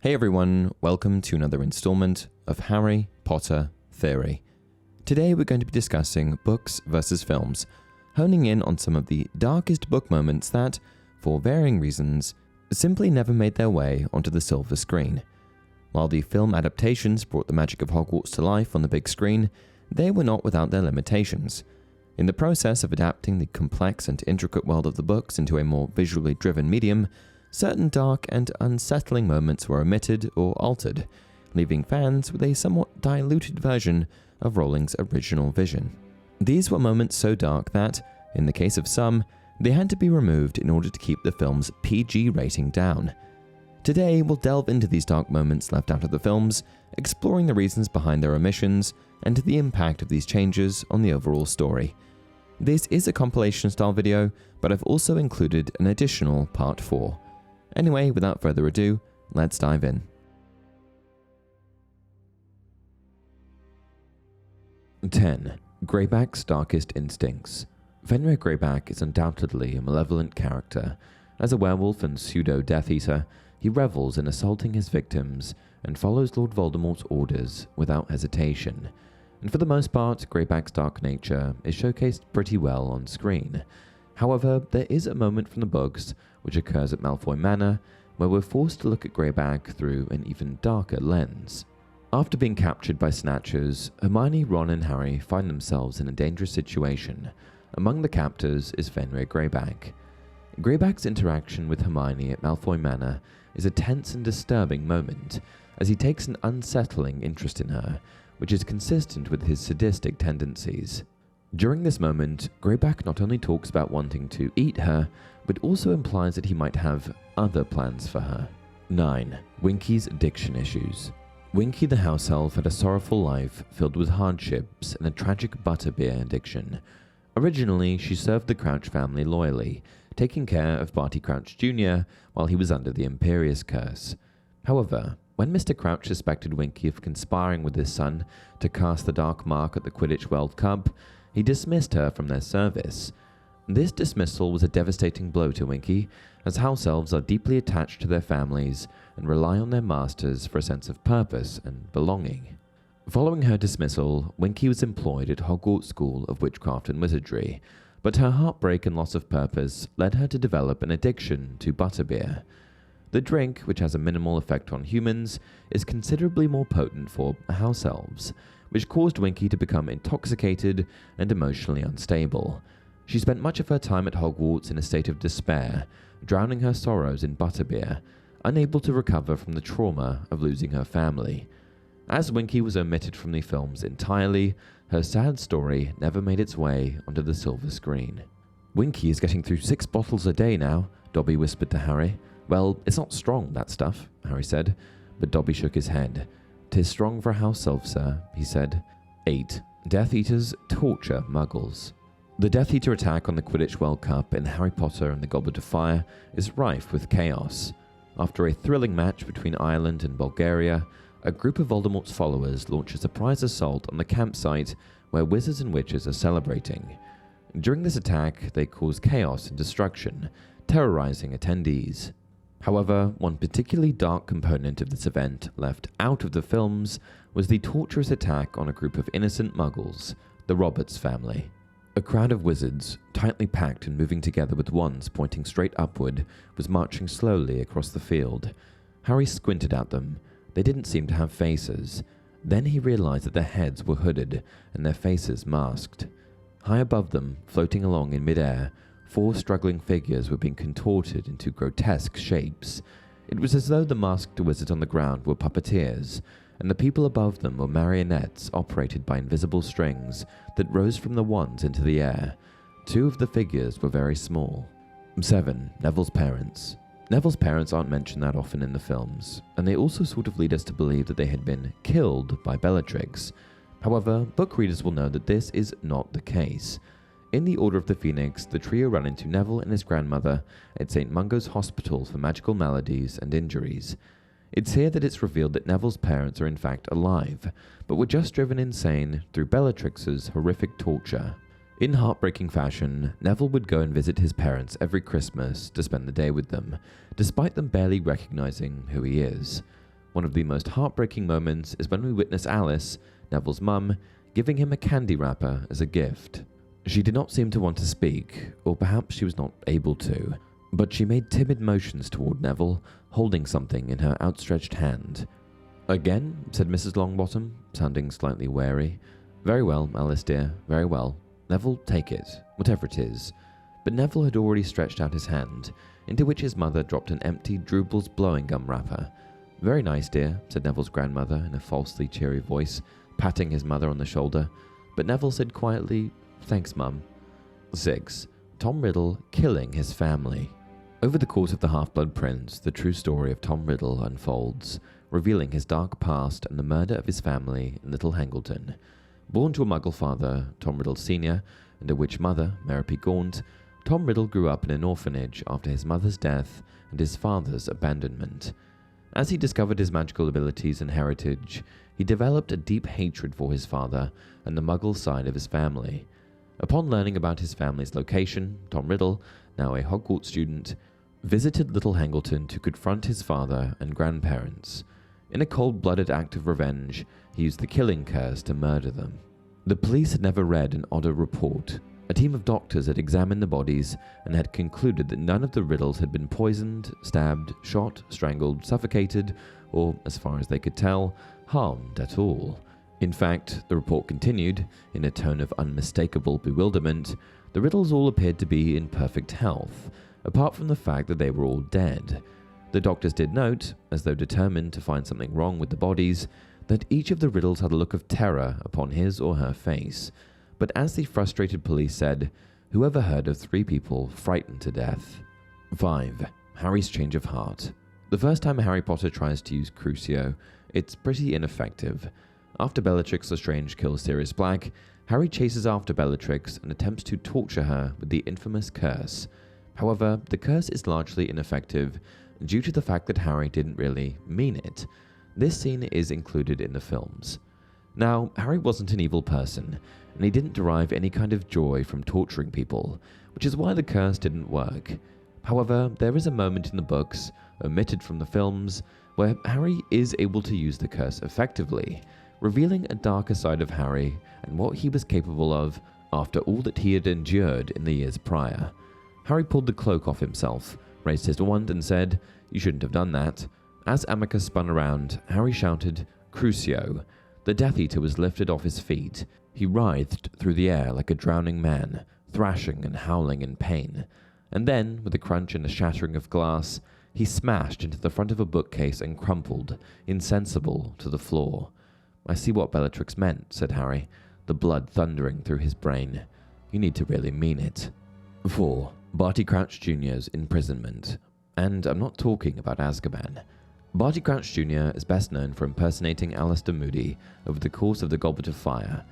Hey everyone, welcome to another installment of Harry Potter Theory. Today we're going to be discussing books versus films, honing in on some of the darkest book moments that, for varying reasons, simply never made their way onto the silver screen. While the film adaptations brought the magic of Hogwarts to life on the big screen, they were not without their limitations. In the process of adapting the complex and intricate world of the books into a more visually driven medium, certain dark and unsettling moments were omitted or altered, leaving fans with a somewhat diluted version of Rowling's original vision. These were moments so dark that, in the case of some, they had to be removed in order to keep the film's PG rating down. Today, we'll delve into these dark moments left out of the films, exploring the reasons behind their omissions and the impact of these changes on the overall story. This is a compilation-style video, but I've also included an additional Part 4. Anyway, without further ado, let's dive in. 10. Grybacks' Darkest Instincts. Fenrir Greyback is undoubtedly a malevolent character. As a werewolf and pseudo-Death Eater, he revels in assaulting his victims and follows Lord Voldemort's orders without hesitation. And for the most part, Greyback's dark nature is showcased pretty well on screen. However, there is a moment from the books, which occurs at Malfoy Manor, where we're forced to look at Greyback through an even darker lens. After being captured by Snatchers, Hermione, Ron and Harry find themselves in a dangerous situation. Among the captors is Fenrir Greyback. Greyback's interaction with Hermione at Malfoy Manor is a tense and disturbing moment, as he takes an unsettling interest in her, which is consistent with his sadistic tendencies. During this moment, Greyback not only talks about wanting to eat her, but also implies that he might have other plans for her. 9. Winkys' addiction issues. Winky the house elf had a sorrowful life filled with hardships and a tragic butterbeer addiction. Originally, she served the Crouch family loyally, taking care of Barty Crouch Jr. while he was under the Imperious Curse. However, when Mr. Crouch suspected Winky of conspiring with his son to cast the dark mark at the Quidditch World Cup, he dismissed her from their service. This dismissal was a devastating blow to Winky, as house elves are deeply attached to their families and rely on their masters for a sense of purpose and belonging. Following her dismissal, Winky was employed at Hogwarts School of Witchcraft and Wizardry, but her heartbreak and loss of purpose led her to develop an addiction to butterbeer. The drink, which has a minimal effect on humans, is considerably more potent for house elves, which caused Winky to become intoxicated and emotionally unstable. She spent much of her time at Hogwarts in a state of despair, drowning her sorrows in butterbeer, unable to recover from the trauma of losing her family. As Winky was omitted from the films entirely, her sad story never made its way onto the silver screen. "Winky is getting through 6 bottles a day now," Dobby whispered to Harry. "Well, it's not strong, that stuff," Harry said, but Dobby shook his head. "'Tis strong for a house elf, sir," he said. 8. Death Eaters torture Muggles. The Death Eater attack on the Quidditch World Cup in Harry Potter and the Goblet of Fire is rife with chaos. After a thrilling match between Ireland and Bulgaria, a group of Voldemort's followers launch a surprise assault on the campsite where wizards and witches are celebrating. During this attack, they cause chaos and destruction, terrorizing attendees. However, one particularly dark component of this event left out of the films was the torturous attack on a group of innocent Muggles, the Roberts family. A crowd of wizards, tightly packed and moving together with wands pointing straight upward, was marching slowly across the field. Harry squinted at them. They didn't seem to have faces. Then he realized that their heads were hooded and their faces masked. High above them, floating along in midair, 4 struggling figures were being contorted into grotesque shapes. It was as though the masked wizards on the ground were puppeteers, and the people above them were marionettes operated by invisible strings that rose from the wands into the air. 2 of the figures were very small. 7. Neville's parents. Neville's parents aren't mentioned that often in the films, and they also sort of lead us to believe that they had been killed by Bellatrix. However, book readers will know that this is not the case. In the Order of the Phoenix, the trio run into Neville and his grandmother at St. Mungo's Hospital for Magical Maladies and Injuries. It's here that it's revealed that Neville's parents are in fact alive, but were just driven insane through Bellatrix's horrific torture. In heartbreaking fashion, Neville would go and visit his parents every Christmas to spend the day with them, despite them barely recognizing who he is. One of the most heartbreaking moments is when we witness Alice, Neville's mum, giving him a candy wrapper as a gift. She did not seem to want to speak, or perhaps she was not able to, but she made timid motions toward Neville, holding something in her outstretched hand. "Again?" said Mrs. Longbottom, sounding slightly wary. "Very well, Alice dear, very well. Neville, take it, whatever it is." But Neville had already stretched out his hand, into which his mother dropped an empty Drubel's blowing gum wrapper. "Very nice, dear," said Neville's grandmother in a falsely cheery voice, patting his mother on the shoulder. But Neville said quietly, "Thanks, Mum." 6. Tom Riddle killing his family. Over the course of The Half-Blood Prince, the true story of Tom Riddle unfolds, revealing his dark past and the murder of his family in Little Hangleton. Born to a Muggle father, Tom Riddle Sr., and a witch mother, Mary P. Gaunt, Tom Riddle grew up in an orphanage after his mother's death and his father's abandonment. As he discovered his magical abilities and heritage, he developed a deep hatred for his father and the Muggle side of his family. Upon learning about his family's location, Tom Riddle, now a Hogwarts student, visited Little Hangleton to confront his father and grandparents. In a cold-blooded act of revenge, he used the killing curse to murder them. The police had never read an odder report. A team of doctors had examined the bodies and had concluded that none of the Riddles had been poisoned, stabbed, shot, strangled, suffocated, or, as far as they could tell, harmed at all. In fact, the report continued, in a tone of unmistakable bewilderment, the Riddles all appeared to be in perfect health, apart from the fact that they were all dead. The doctors did note, as though determined to find something wrong with the bodies, that each of the Riddles had a look of terror upon his or her face. But as the frustrated police said, whoever heard of 3 people frightened to death? 5. Harry's change of heart. The first time Harry Potter tries to use Crucio, it's pretty ineffective. After Bellatrix Lestrange kills Sirius Black, Harry chases after Bellatrix and attempts to torture her with the infamous curse. However, the curse is largely ineffective due to the fact that Harry didn't really mean it. This scene is included in the films. Now, Harry wasn't an evil person, and he didn't derive any kind of joy from torturing people, which is why the curse didn't work. However, there is a moment in the books, omitted from the films, where Harry is able to use the curse effectively, revealing a darker side of Harry and what he was capable of after all that he had endured in the years prior. Harry pulled the cloak off himself, raised his wand and said, "You shouldn't have done that." As Amicus spun around, Harry shouted, "Crucio." The Death Eater was lifted off his feet. He writhed through the air like a drowning man, thrashing and howling in pain. And then, with a crunch and a shattering of glass, he smashed into the front of a bookcase and crumpled, insensible, to the floor. "I see what Bellatrix meant," said Harry, the blood thundering through his brain. "You need to really mean it." 4. Barty Crouch Jr.'s imprisonment. And I'm not talking about Azkaban. Barty Crouch Jr. is best known for impersonating Alistair Moody over the course of the Goblet of Fire.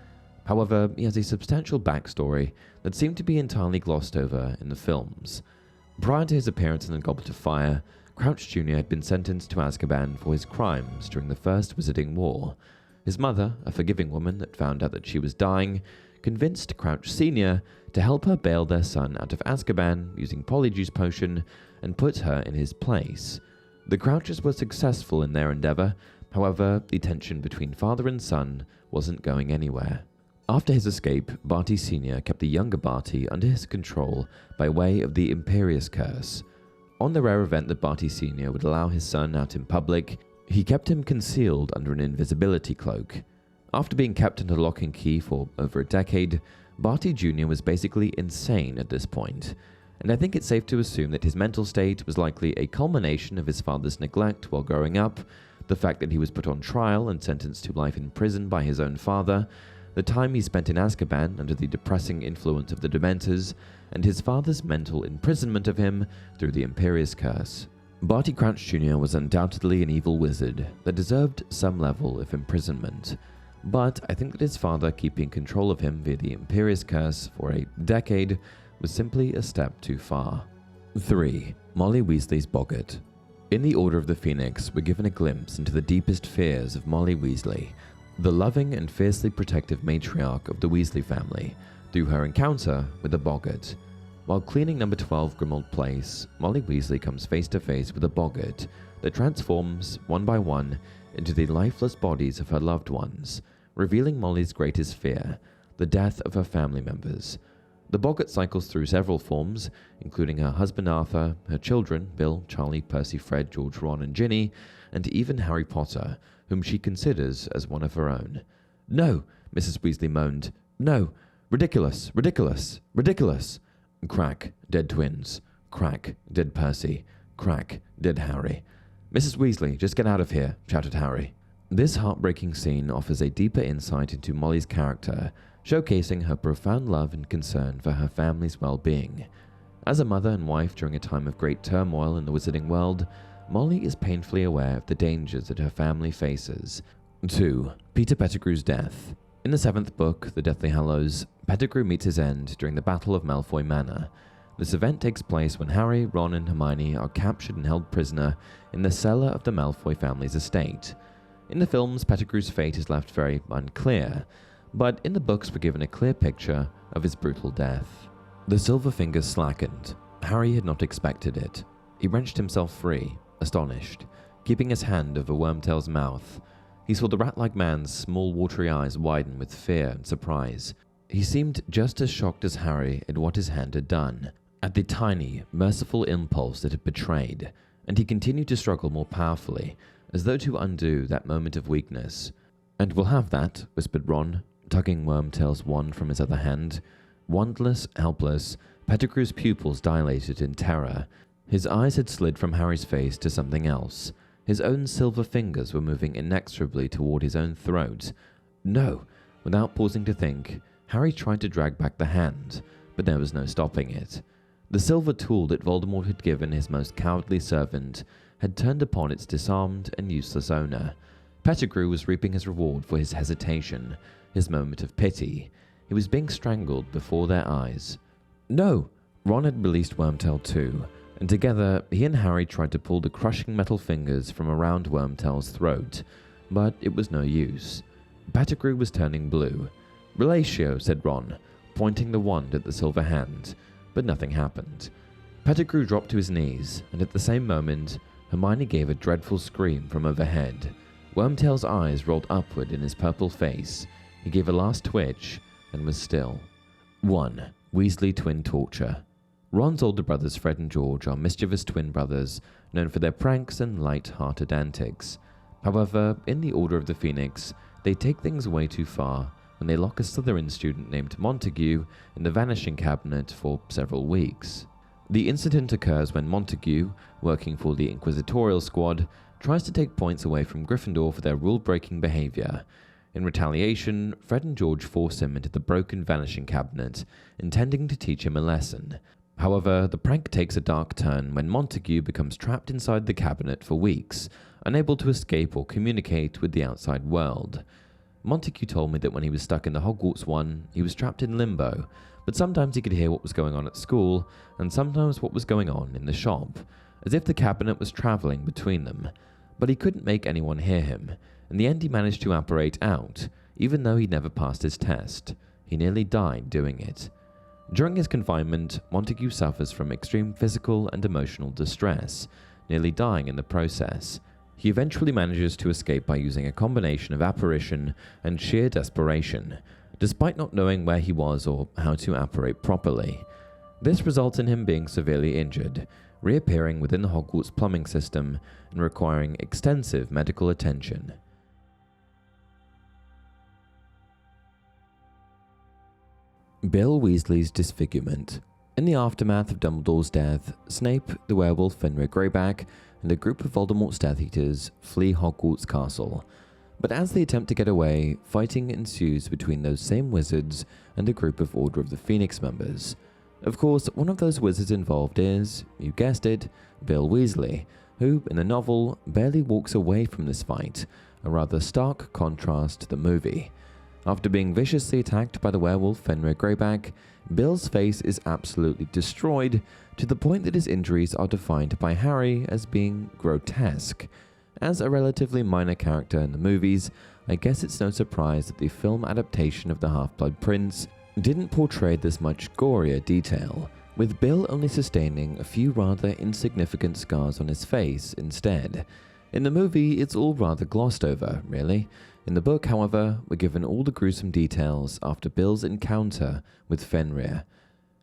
However, he has a substantial backstory that seemed to be entirely glossed over in the films. Prior to his appearance in the Goblet of Fire, Crouch Jr. had been sentenced to Azkaban for his crimes during the First Wizarding War. His mother, a forgiving woman that found out that she was dying, convinced Crouch Sr. to help her bail their son out of Azkaban using Polyjuice Potion and put her in his place. The Crouches were successful in their endeavor, however, the tension between father and son wasn't going anywhere. After his escape, Barty Sr. kept the younger Barty under his control by way of the Imperious Curse. On the rare event that Barty Sr. would allow his son out in public, he kept him concealed under an invisibility cloak. After being kept under lock and key for over a decade, Barty Jr. was basically insane at this point, and I think it's safe to assume that his mental state was likely a culmination of his father's neglect while growing up, the fact that he was put on trial and sentenced to life in prison by his own father, the time he spent in Azkaban under the depressing influence of the Dementors, and his father's mental imprisonment of him through the Imperious Curse. Barty Crouch Jr. was undoubtedly an evil wizard that deserved some level of imprisonment, but I think that his father keeping control of him via the Imperious Curse for a decade was simply a step too far. 3. Molly Weasley's Boget. In the Order of the Phoenix, we're given a glimpse into the deepest fears of Molly Weasley, the loving and fiercely protective matriarch of the Weasley family, through her encounter with a Boget. While cleaning number 12 Grimmauld Place, Molly Weasley comes face to face with a Boget, that transforms, one by one, into the lifeless bodies of her loved ones, revealing Molly's greatest fear, the death of her family members. The Boget cycles through several forms, including her husband Arthur, her children, Bill, Charlie, Percy, Fred, George, Ron, and Ginny, and even Harry Potter, whom she considers as one of her own. "No," Mrs. Weasley moaned. "No. Ridiculous, ridiculous, ridiculous." Crack, dead twins. Crack, dead Percy. Crack, dead Harry. "Mrs. Weasley, just get out of here," shouted Harry. This heartbreaking scene offers a deeper insight into Molly's character, showcasing her profound love and concern for her family's well-being. As a mother and wife during a time of great turmoil in the wizarding world, Molly is painfully aware of the dangers that her family faces. 2. Peter Pettigrew's death. In the 7th book, The Deathly Hallows, Pettigrew meets his end during the Battle of Malfoy Manor. This event takes place when Harry, Ron, and Hermione are captured and held prisoner in the cellar of the Malfoy family's estate. In the films, Pettigrew's fate is left very unclear, but in the books we're given a clear picture of his brutal death. The silver fingers slackened. Harry had not expected it. He wrenched himself free, astonished, keeping his hand over Wormtail's mouth. He saw the rat-like man's small watery eyes widen with fear and surprise. He seemed just as shocked as Harry at what his hand had done, at the tiny, merciful impulse it had betrayed, and he continued to struggle more powerfully, as though to undo that moment of weakness. "And we'll have that," whispered Ron, tugging Wormtail's wand from his other hand. Wandless, helpless, Pettigrew's pupils dilated in terror. His eyes had slid from Harry's face to something else. His own silver fingers were moving inexorably toward his own throat. "No!" Without pausing to think, Harry tried to drag back the hand, but there was no stopping it. The silver tool that Voldemort had given his most cowardly servant had turned upon its disarmed and useless owner. Pettigrew was reaping his reward for his hesitation, his moment of pity. He was being strangled before their eyes. "No!" Ron had released Wormtail too, and together he and Harry tried to pull the crushing metal fingers from around Wormtail's throat, but it was no use. Pettigrew was turning blue. "Relatio," said Ron, pointing the wand at the silver hand, but nothing happened. Pettigrew dropped to his knees, and at the same moment, Hermione gave a dreadful scream from overhead. Wormtail's eyes rolled upward in his purple face. He gave a last twitch and was still. 1. Weasley twin torture. Ron's older brothers Fred and George are mischievous twin brothers, known for their pranks and light-hearted antics. However, in the Order of the Phoenix, they take things way too far when they lock a Slytherin student named Montague in the Vanishing Cabinet for several weeks. The incident occurs when Montague, working for the Inquisitorial Squad, tries to take points away from Gryffindor for their rule-breaking behavior. In retaliation, Fred and George force him into the broken Vanishing Cabinet, intending to teach him a lesson. However, the prank takes a dark turn when Montague becomes trapped inside the cabinet for weeks, unable to escape or communicate with the outside world. Montague told me that when he was stuck in the Hogwarts one, he was trapped in limbo, but sometimes he could hear what was going on at school, and sometimes what was going on in the shop, as if the cabinet was travelling between them. But he couldn't make anyone hear him. In the end he managed to apparate out, even though he never passed his test. He nearly died doing it. During his confinement, Montague suffers from extreme physical and emotional distress, nearly dying in the process. He eventually manages to escape by using a combination of apparition and sheer desperation, despite not knowing where he was or how to apparate properly. This results in him being severely injured, reappearing within the Hogwarts plumbing system and requiring extensive medical attention. Bill Weasley's disfigurement. In the aftermath of Dumbledore's death, Snape, the werewolf Fenrir Greyback, and a group of Voldemort's Death Eaters flee Hogwarts Castle. But as they attempt to get away, fighting ensues between those same wizards and a group of Order of the Phoenix members. Of course, one of those wizards involved is, you guessed it, Bill Weasley, who, in the novel, barely walks away from this fight, a rather stark contrast to the movie. After being viciously attacked by the werewolf Fenrir Greyback, Bill's face is absolutely destroyed, to the point that his injuries are defined by Harry as being grotesque. As a relatively minor character in the movies, I guess it's no surprise that the film adaptation of The Half-Blood Prince didn't portray this much gorier detail. with Bill only sustaining a few rather insignificant scars on his face instead. In the movie, it's all rather glossed over, really. In the book, however, we're given all the gruesome details after Bill's encounter with Fenrir.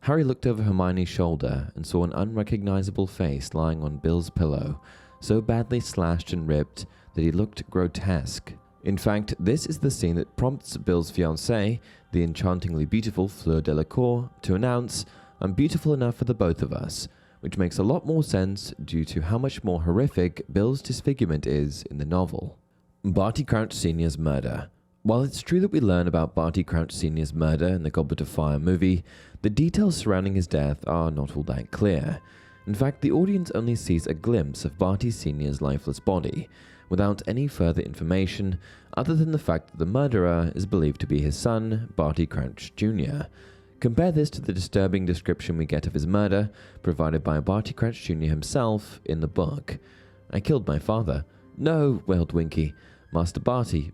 Harry looked over Hermione's shoulder and saw an unrecognizable face lying on Bill's pillow, so badly slashed and ripped that he looked grotesque. In fact, this is the scene that prompts Bill's fiancée, the enchantingly beautiful Fleur Delacour, to announce, "I'm beautiful enough for the both of us," which makes a lot more sense due to how much more horrific Bill's disfigurement is in the novel. Barty Crouch Sr.'s murder. While it's true that we learn about Barty Crouch Sr.'s murder in the Goblet of Fire movie, the details surrounding his death are not all that clear. In fact, the audience only sees a glimpse of Barty Sr.'s lifeless body, without any further information other than the fact that the murderer is believed to be his son, Barty Crouch Jr. Compare this to the disturbing description we get of his murder, provided by Barty Crouch Jr. himself in the book. "I killed my father." "No," wailed Winky. Master Barty,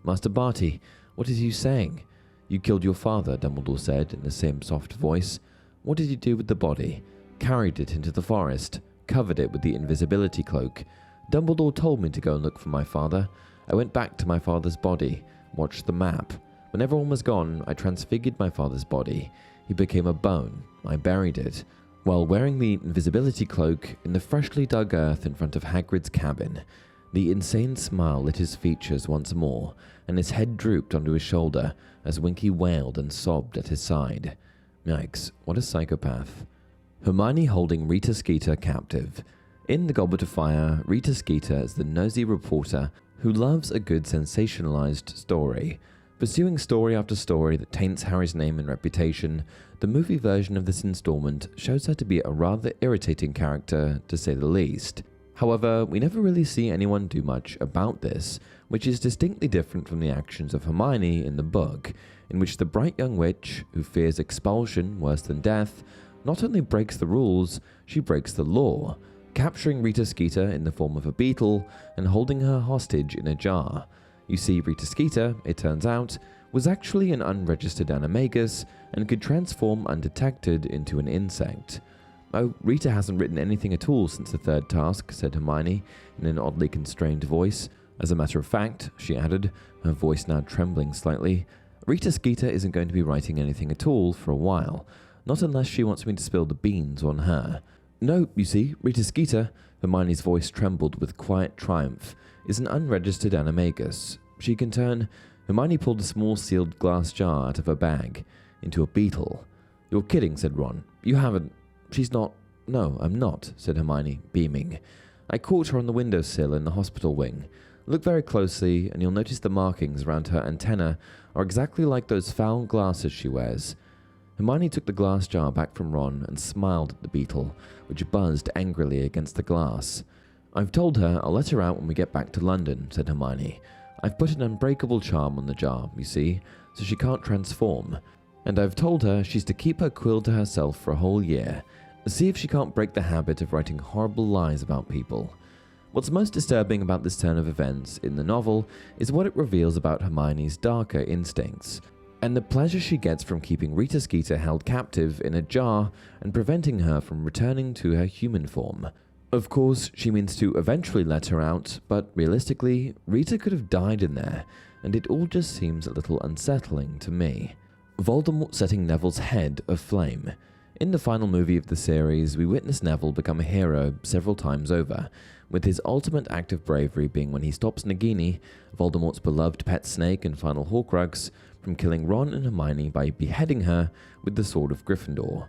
what is you saying?" "You killed your father," Dumbledore said in the same soft voice. "What did you do with the body?" "Carried it into the forest, covered it with the invisibility cloak. Dumbledore told me to go and look for my father. I went back to my father's body, watched the map. When everyone was gone, I transfigured my father's body. He became a bone. I buried it, while wearing the invisibility cloak in the freshly dug earth in front of Hagrid's cabin." The insane smile lit his features once more, and his head drooped onto his shoulder as Winky wailed and sobbed at his side. Yikes, what a psychopath. Hermione holding Rita Skeeter captive. In The Goblet of Fire, Rita Skeeter is the nosy reporter who loves a good sensationalized story. Pursuing story after story that taints Harry's name and reputation, the movie version of this installment shows her to be a rather irritating character, to say the least. However, we never really see anyone do much about this, which is distinctly different from the actions of Hermione in the book, in which the bright young witch, who fears expulsion worse than death, not only breaks the rules, she breaks the law, capturing Rita Skeeter in the form of a beetle and holding her hostage in a jar. You see, Rita Skeeter, it turns out, was actually an unregistered animagus and could transform undetected into an insect. "Oh, Rita hasn't written anything at all since the third task," said Hermione in an oddly constrained voice. "As a matter of fact," she added, her voice now trembling slightly, "Rita Skeeter isn't going to be writing anything at all for a while, not unless she wants me to spill the beans on her. No, you see, Rita Skeeter," Hermione's voice trembled with quiet triumph, "is an unregistered animagus. She can turn..." Hermione pulled a small sealed glass jar out of her bag, into a beetle. "You're kidding," said Ron. "You haven't..." "She's not..." "No, I'm not," said Hermione, beaming. "I caught her on the windowsill in the hospital wing. Look very closely, and you'll notice the markings around her antenna are exactly like those foul glasses she wears." Hermione took the glass jar back from Ron and smiled at the beetle, which buzzed angrily against the glass. "I've told her I'll let her out when we get back to London," said Hermione. "I've put an unbreakable charm on the jar, you see, so she can't transform. And I've told her she's to keep her quill to herself for a whole year. See if she can't break the habit of writing horrible lies about people." What's most disturbing about this turn of events in the novel is what it reveals about Hermione's darker instincts, and the pleasure she gets from keeping Rita Skeeter held captive in a jar and preventing her from returning to her human form. Of course, she means to eventually let her out, but realistically, Rita could have died in there, and it all just seems a little unsettling to me. Voldemort setting Neville's head aflame. In the final movie of the series, we witness Neville become a hero several times over, with his ultimate act of bravery being when he stops Nagini, Voldemort's beloved pet snake and final Horcrux, from killing Ron and Hermione by beheading her with the Sword of Gryffindor.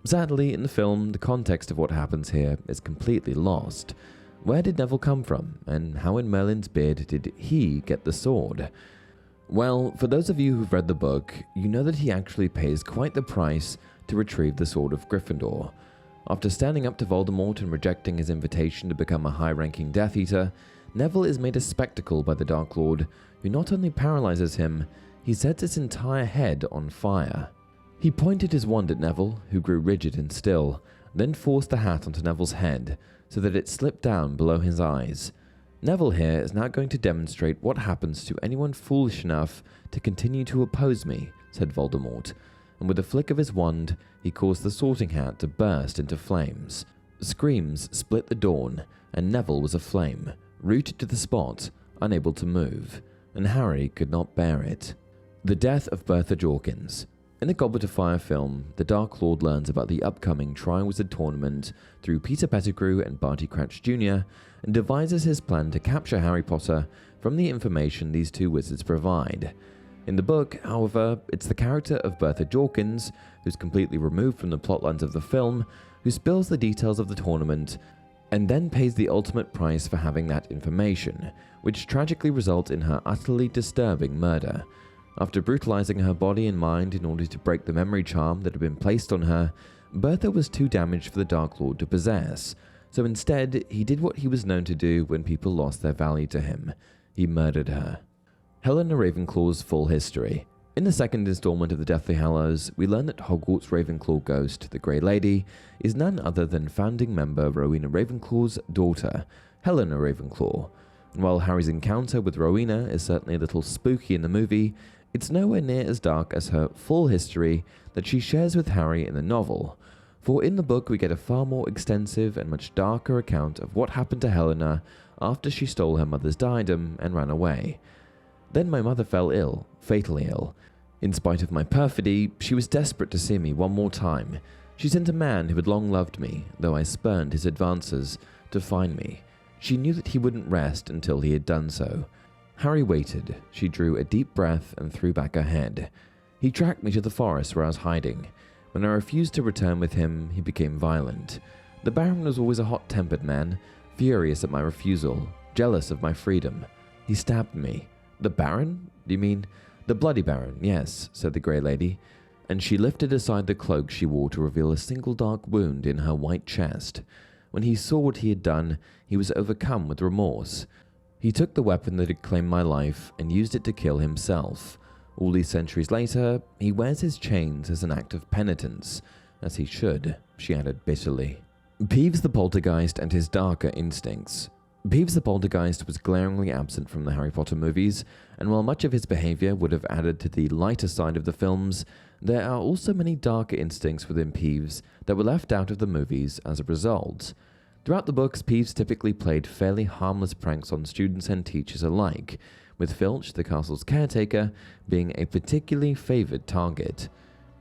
Sadly, in the film, the context of what happens here is completely lost. Where did Neville come from, and how in Merlin's beard did he get the sword? Well, for those of you who've read the book, you know that he actually pays quite the price to retrieve the Sword of Gryffindor. After standing up to Voldemort and rejecting his invitation to become a high-ranking Death Eater, Neville is made a spectacle by the Dark Lord, who not only paralyzes him, he sets his entire head on fire. He pointed his wand at Neville, who grew rigid and still, then forced the hat onto Neville's head, so that it slipped down below his eyes. Neville here is now going to demonstrate what happens to anyone foolish enough to continue to oppose me, said Voldemort, and with a flick of his wand, he caused the sorting hat to burst into flames. Screams split the dawn, and Neville was aflame, rooted to the spot, unable to move, and Harry could not bear it. The death of Bertha Jorkins. In the Goblet of Fire film, the Dark Lord learns about the upcoming Triwizard Tournament through Peter Pettigrew and Barty Crouch Jr. and devises his plan to capture Harry Potter from the information these two wizards provide. In the book, however, it's the character of Bertha Jorkins, who's completely removed from the plotlines of the film, who spills the details of the tournament and then pays the ultimate price for having that information, which tragically results in her utterly disturbing murder. After brutalizing her body and mind in order to break the memory charm that had been placed on her, Bertha was too damaged for the Dark Lord to possess, so instead he did what he was known to do when people lost their value to him. He murdered her. Helena Ravenclaw's full history. In the second installment of the Deathly Hallows, we learn that Hogwarts Ravenclaw ghost, the Grey Lady, is none other than founding member Rowena Ravenclaw's daughter, Helena Ravenclaw. And while Harry's encounter with Rowena is certainly a little spooky in the movie, it's nowhere near as dark as her full history that she shares with Harry in the novel. For in the book we get a far more extensive and much darker account of what happened to Helena after she stole her mother's diadem and ran away. Then my mother fell ill, fatally ill. In spite of my perfidy, she was desperate to see me one more time. She sent a man who had long loved me, though I spurned his advances, to find me. She knew that he wouldn't rest until he had done so. Harry waited. She drew a deep breath and threw back her head. He tracked me to the forest where I was hiding. When I refused to return with him, he became violent. The Baron was always a hot-tempered man, furious at my refusal, jealous of my freedom. He stabbed me. The Baron? Do you mean? The Bloody Baron, yes, said the Grey Lady, and she lifted aside the cloak she wore to reveal a single dark wound in her white chest. When he saw what he had done, he was overcome with remorse. He took the weapon that had claimed my life and used it to kill himself. All these centuries later, he wears his chains as an act of penitence, as he should, she added bitterly. Peeves the Poltergeist and his darker instincts. Peeves the Poltergeist was glaringly absent from the Harry Potter movies, and while much of his behavior would have added to the lighter side of the films, there are also many darker instincts within Peeves that were left out of the movies as a result. Throughout the books, Peeves typically played fairly harmless pranks on students and teachers alike, with Filch, the castle's caretaker, being a particularly favoured target.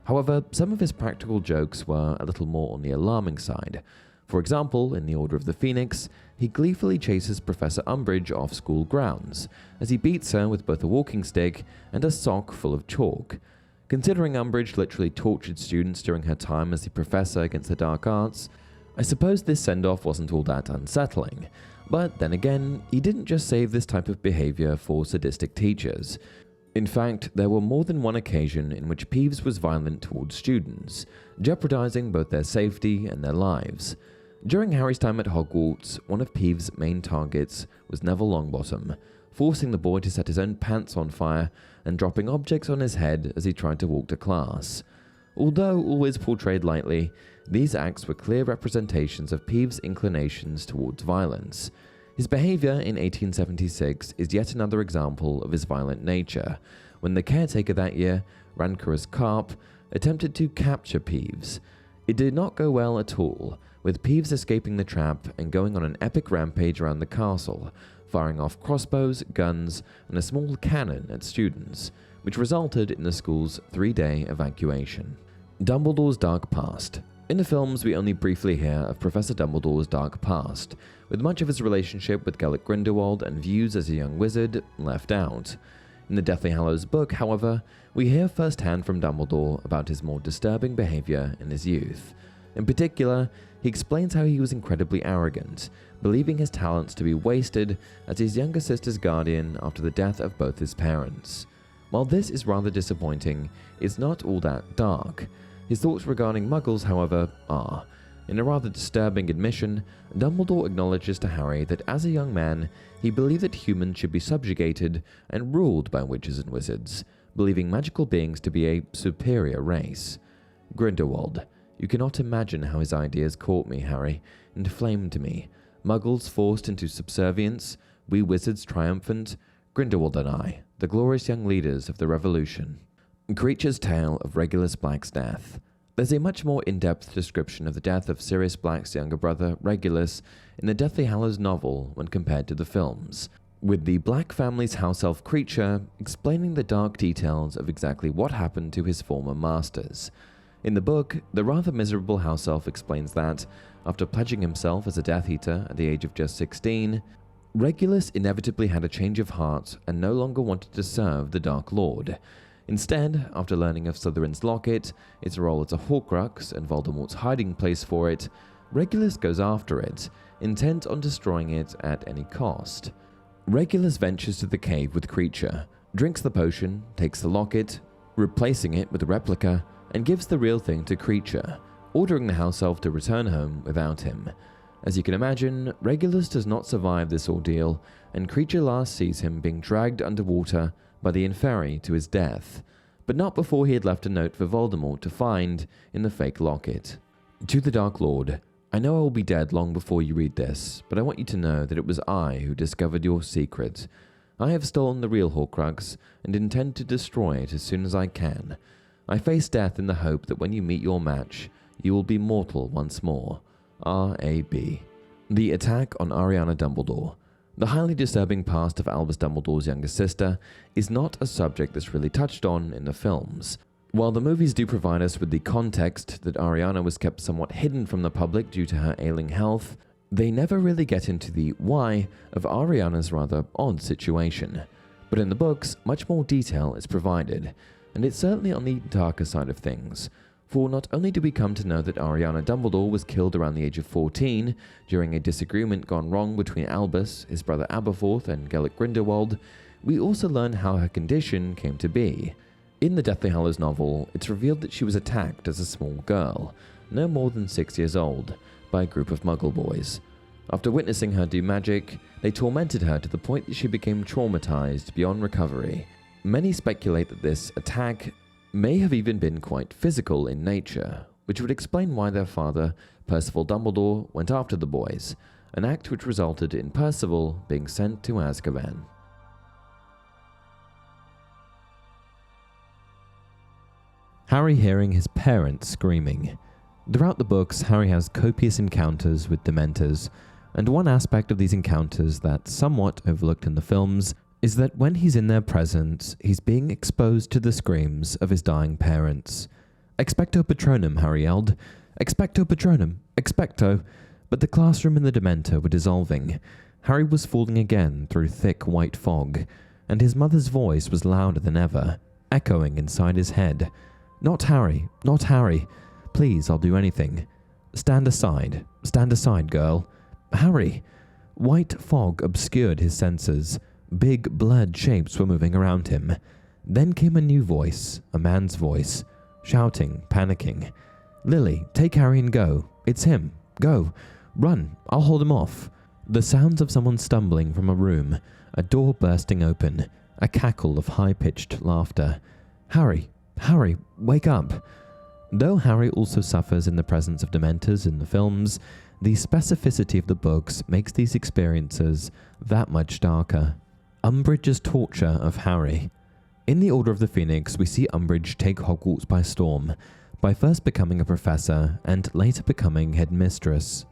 However, some of his practical jokes were a little more on the alarming side. For example, in The Order of the Phoenix, he gleefully chases Professor Umbridge off school grounds, as he beats her with both a walking stick and a sock full of chalk. Considering Umbridge literally tortured students during her time as the professor against the dark arts, I suppose this send-off wasn't all that unsettling. But then again, he didn't just save this type of behavior for sadistic teachers. In fact, there were more than one occasion in which Peeves was violent towards students, jeopardizing both their safety and their lives. During Harry's time at Hogwarts, one of Peeves' main targets was Neville Longbottom, forcing the boy to set his own pants on fire and dropping objects on his head as he tried to walk to class. Although always portrayed lightly, these acts were clear representations of Peeves' inclinations towards violence. His behavior in 1876 is yet another example of his violent nature, when the caretaker that year, rancorous Carp, attempted to capture Peeves. It did not go well at all, with Peeves escaping the trap and going on an epic rampage around the castle, firing off crossbows, guns, and a small cannon at students, which resulted in the school's 3-day evacuation. Dumbledore's dark past. In the films, we only briefly hear of Professor Dumbledore's dark past, with much of his relationship with Gellert Grindelwald and views as a young wizard left out. In the Deathly Hallows book, however, we hear firsthand from Dumbledore about his more disturbing behavior in his youth. In particular, he explains how he was incredibly arrogant, believing his talents to be wasted as his younger sister's guardian after the death of both his parents. While this is rather disappointing, it's not all that dark. His thoughts regarding Muggles, however, are. In a rather disturbing admission, Dumbledore acknowledges to Harry that as a young man, he believed that humans should be subjugated and ruled by witches and wizards, believing magical beings to be a superior race. Grindelwald. You cannot imagine how his ideas caught me, Harry, inflamed me. Muggles forced into subservience, we wizards triumphant, Grindelwald and I, the glorious young leaders of the revolution. Creature's Tale of Regulus Blacks' Death. There's a much more in-depth description of the death of Sirius Black's younger brother, Regulus, in the Deathly Hallows novel when compared to the films, with the Black family's house elf Creature explaining the dark details of exactly what happened to his former masters. In the book, the rather miserable house elf explains that, after pledging himself as a Death Eater at the age of just 16, Regulus inevitably had a change of heart and no longer wanted to serve the Dark Lord. Instead, after learning of Slytherin's locket, its role as a Horcrux, and Voldemort's hiding place for it, Regulus goes after it, intent on destroying it at any cost. Regulus ventures to the cave with Creature, drinks the potion, takes the locket, replacing it with a replica, and gives the real thing to Creature, ordering the house elf to return home without him. As you can imagine, Regulus does not survive this ordeal, and Creature last sees him being dragged underwater by the Inferi to his death, but not before he had left a note for Voldemort to find in the fake locket. To the Dark Lord, I know I will be dead long before you read this, but I want you to know that it was I who discovered your secret. I have stolen the real Horcrux and intend to destroy it as soon as I can. I face death in the hope that when you meet your match, you will be mortal once more. R.A.B. The attack on Ariana Dumbledore. The highly disturbing past of Albus Dumbledore's younger sister is not a subject that's really touched on in the films. While the movies do provide us with the context that Ariana was kept somewhat hidden from the public due to her ailing health, they never really get into the why of Ariana's rather odd situation. But in the books, much more detail is provided, and it's certainly on the darker side of things. For not only do we come to know that Ariana Dumbledore was killed around the age of 14 during a disagreement gone wrong between Albus, his brother Aberforth, and Gellert Grindelwald, we also learn how her condition came to be. In the Deathly Hallows novel, it's revealed that she was attacked as a small girl, no more than 6 years old, by a group of Muggle boys. After witnessing her do magic, they tormented her to the point that she became traumatized beyond recovery. Many speculate that this attack may have even been quite physical in nature, which would explain why their father, Percival Dumbledore, went after the boys, an act which resulted in Percival being sent to Azkaban. Harry hearing his parents screaming. Throughout the books, Harry has copious encounters with dementors, and one aspect of these encounters that's somewhat overlooked in the films is that when he's in their presence, he's being exposed to the screams of his dying parents. Expecto Patronum, Harry yelled. Expecto Patronum, expecto. But the classroom and the Dementor were dissolving. Harry was falling again through thick white fog, and his mother's voice was louder than ever, echoing inside his head. Not Harry, not Harry. Please, I'll do anything. Stand aside, girl. Harry! White fog obscured his senses. Big, blurred shapes were moving around him. Then came a new voice, a man's voice, shouting, panicking. Lily, take Harry and go. It's him. Go. Run. I'll hold him off. The sounds of someone stumbling from a room, a door bursting open, a cackle of high-pitched laughter. Harry, wake up. Though Harry also suffers in the presence of Dementors in the films, the specificity of the books makes these experiences that much darker. Umbridge's torture of Harry. In the Order of the Phoenix, we see Umbridge take Hogwarts by storm, by first becoming a professor and later becoming headmistress.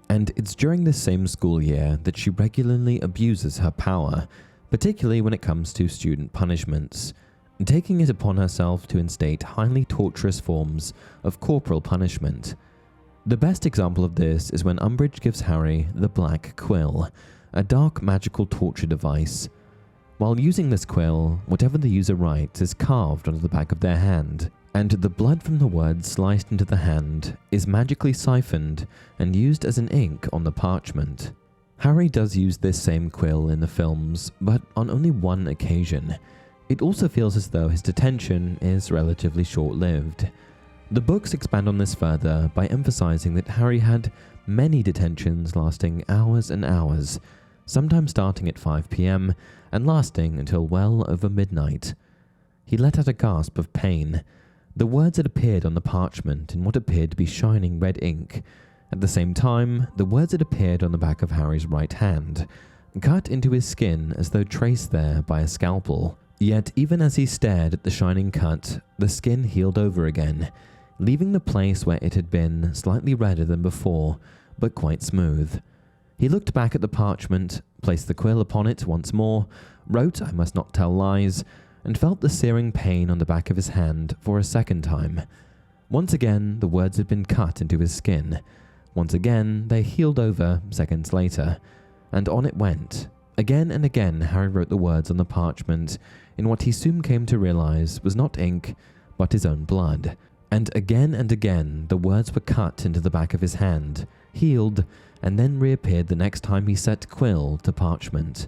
And it's during this same school year that she regularly abuses her power, particularly when it comes to student punishments, taking it upon herself to instate highly torturous forms of corporal punishment. The best example of this is when Umbridge gives Harry the Black Quill, a dark magical torture device. While using this quill, whatever the user writes is carved onto the back of their hand, and the blood from the word sliced into the hand is magically siphoned and used as an ink on the parchment. Harry does use this same quill in the films, but on only one occasion. It also feels as though his detention is relatively short-lived. The books expand on this further by emphasizing that Harry had many detentions lasting hours and hours, sometimes starting at 5 p.m. and lasting until well over midnight. He let out a gasp of pain. The words had appeared on the parchment in what appeared to be shining red ink. At the same time, the words had appeared on the back of Harry's right hand, cut into his skin as though traced there by a scalpel. Yet even as he stared at the shining cut, the skin healed over again, leaving the place where it had been slightly redder than before, but quite smooth. He looked back at the parchment, placed the quill upon it once more, wrote "I must not tell lies," and felt the searing pain on the back of his hand for a second time. Once again, the words had been cut into his skin. Once again, they healed over seconds later, and on it went. Again and again, Harry wrote the words on the parchment in what he soon came to realize was not ink, but his own blood. And again, the words were cut into the back of his hand, healed, and then reappeared the next time he set quill to parchment.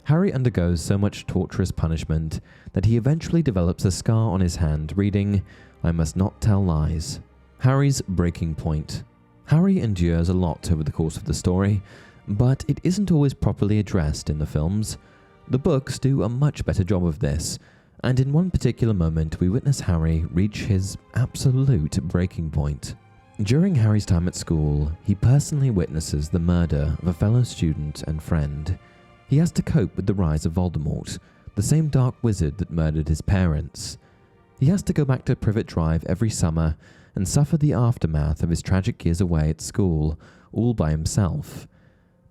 Harry undergoes so much torturous punishment that he eventually develops a scar on his hand reading, "I must not tell lies." Harry's breaking point. Harry endures a lot over the course of the story, but it isn't always properly addressed in the films. The books do a much better job of this, and in one particular moment we witness Harry reach his absolute breaking point. During Harry's time at school, he personally witnesses the murder of a fellow student and friend. He has to cope with the rise of Voldemort, the same dark wizard that murdered his parents. He has to go back to Privet Drive every summer and suffer the aftermath of his tragic years away at school, all by himself.